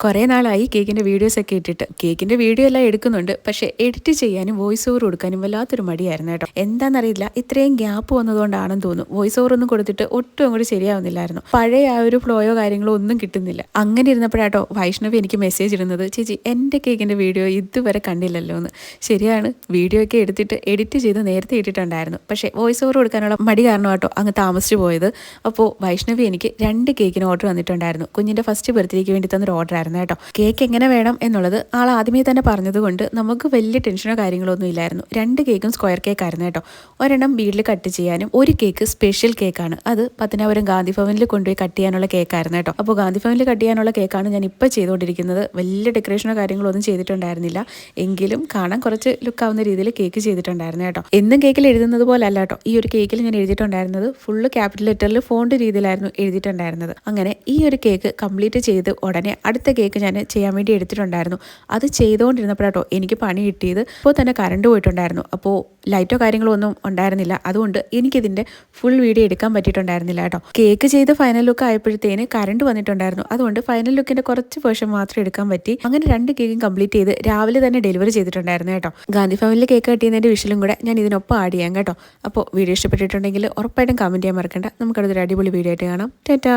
കുറേ നാളായി കേക്കിൻ്റെ വീഡിയോസൊക്കെ ഇട്ടിട്ട് കേക്കിൻ്റെ വീഡിയോ എല്ലാം എടുക്കുന്നുണ്ട്. പക്ഷേ എഡിറ്റ് ചെയ്യാനും വോയിസ് ഓവർ കൊടുക്കാനും വല്ലാത്തൊരു മടിയായിരുന്നു കേട്ടോ. എന്താണെന്നറിയില്ല, ഇത്രയും ഗ്യാപ്പ് വന്നതുകൊണ്ടാണെന്ന് തോന്നുന്നു. വോയിസ് ഓവർ ഒന്നും കൊടുത്തിട്ട് ഒട്ടും അങ്ങോട്ട് ശരിയാവുന്നില്ലായിരുന്നു. പഴയ ആ ഒരു ഫ്ലോയോ കാര്യങ്ങളോ ഒന്നും കിട്ടുന്നില്ല. അങ്ങനെ ഇരുന്നപ്പോഴാട്ടോ വൈഷ്ണവി എനിക്ക് മെസ്സേജ് ഇടുന്നത്, ചേച്ചി എൻ്റെ കേക്കിൻ്റെ വീഡിയോ ഇതുവരെ കണ്ടില്ലല്ലോ എന്ന്. ശരിയാണ്, വീഡിയോ ഒക്കെ എടുത്തിട്ട് എഡിറ്റ് ചെയ്ത് നേരത്തെ ഇട്ടിട്ടുണ്ടായിരുന്നു. പക്ഷേ വോയിസ് ഓവർ കൊടുക്കാനുള്ള മടി കാരണം കേട്ടോ അങ്ങ് താമസിച്ചു പോയത്. അപ്പോൾ വൈഷ്ണവി എനിക്ക് 2 കേക്കിന് ഓർഡർ വന്നിട്ടുണ്ടായിരുന്നു. കുഞ്ഞിൻ്റെ ഫസ്റ്റ് ബർത്ത്ഡേക്ക് വേണ്ടി തന്നൊരു ഓർഡർ ആയിരുന്നു കേട്ടോ. കേക്ക് എങ്ങനെ വേണം എന്നുള്ളത് ആൾ ആദ്യമേ തന്നെ പറഞ്ഞതുകൊണ്ട് നമുക്ക് വലിയ ടെൻഷനോ കാര്യങ്ങളോ ഒന്നും ഇല്ലായിരുന്നു. 2 കേക്കും സ്ക്വയർ കേക്ക് ആയിരുന്നു കേട്ടോ. ഒരെണ്ണം വീട്ടിൽ കട്ട് ചെയ്യാനും ഒരു കേക്ക് സ്പെഷ്യൽ കേക്കാണ്. അത് പത്തനാപുരം ഗാന്ധി ഭവനിൽ കൊണ്ടുപോയി കട്ട് ചെയ്യാനുള്ള കേക്കായിരുന്നു കേട്ടോ. അപ്പോൾ ഗാന്ധി ഭവനിൽ കട്ട് ചെയ്യാനുള്ള കേക്കാണ് ഞാൻ ഇപ്പോൾ ചെയ്തുകൊണ്ടിരിക്കുന്നത്. വലിയ ഡെക്കറേഷനോ കാര്യങ്ങളോ ഒന്നും ചെയ്തിട്ടുണ്ടായിരുന്നില്ല. എങ്കിലും കാണാൻ കുറച്ച് ലുക്കാവുന്ന രീതിയിൽ കേക്ക് ചെയ്തിട്ടുണ്ടായിരുന്നു കേട്ടോ. എന്നും കേക്കിൽ എഴുതുന്നത് പോലെ അല്ല കേട്ടോ, ഈ ഒരു കേക്കിൽ ഞാൻ എഴുതിയിട്ടുണ്ടായിരുന്നത് ഫുള്ള് ക്യാപിറ്റൽ ലെറ്ററിൽ ഫോണ്ട് രീതിയിലായിരുന്നു എഴുതിയിട്ടുണ്ടായിരുന്നത്. അങ്ങനെ ഈ ഒരു കേക്ക് കംപ്ലീറ്റ് ചെയ്ത് ഉടനെ അടുത്ത കേക്ക് ഞാൻ ചെയ്യാൻ വേണ്ടി എടുത്തിട്ടുണ്ടായിരുന്നു. അത് ചെയ്തുകൊണ്ടിരുന്നപ്പോഴാട്ടോ എനിക്ക് പണി കിട്ടിയത്. ഇപ്പോൾ തന്നെ കറണ്ട് പോയിട്ടുണ്ടായിരുന്നു. അപ്പോൾ ലൈറ്റോ കാര്യങ്ങളോ ഒന്നും ഉണ്ടായിരുന്നില്ല. അതുകൊണ്ട് എനിക്കിതിൻ്റെ ഫുൾ വീഡിയോ എടുക്കാൻ പറ്റിയിട്ടുണ്ടായിരുന്നില്ല കേട്ടോ. കേക്ക് ചെയ്ത് ഫൈനൽ ലുക്ക് ആയപ്പോഴത്തേന് കറണ്ട് വന്നിട്ടുണ്ടായിരുന്നു. അതുകൊണ്ട് ഫൈനൽ ലുക്കിൻ്റെ കുറച്ച് വേർഷൻ മാത്രം എടുക്കാൻ പറ്റി. അങ്ങനെ 2 കേക്കും കംപ്ലീറ്റ് ചെയ്ത് രാവിലെ തന്നെ ഡെലിവറി ചെയ്തിട്ടുണ്ടായിരുന്നു കേട്ടോ. ഗാന്ധി ഭവനിൽ കേക്ക് കട്ടിയുന്നതിൻ്റെ വിഷലും കൂടെ ഞാൻ ഇതിനൊപ്പം ആഡ് ചെയ്യാം കേട്ടോ. അപ്പോൾ വീഡിയോ ഇഷ്ടപ്പെട്ടിട്ടുണ്ടെങ്കിൽ ഉറപ്പായിട്ടും കമൻറ്റ് ചെയ്യാൻ മറക്കണ്ട. നമുക്കടുത്തൊരു അടിപൊളി വീഡിയോ ആയിട്ട് കാണാം. ടാറ്റാ.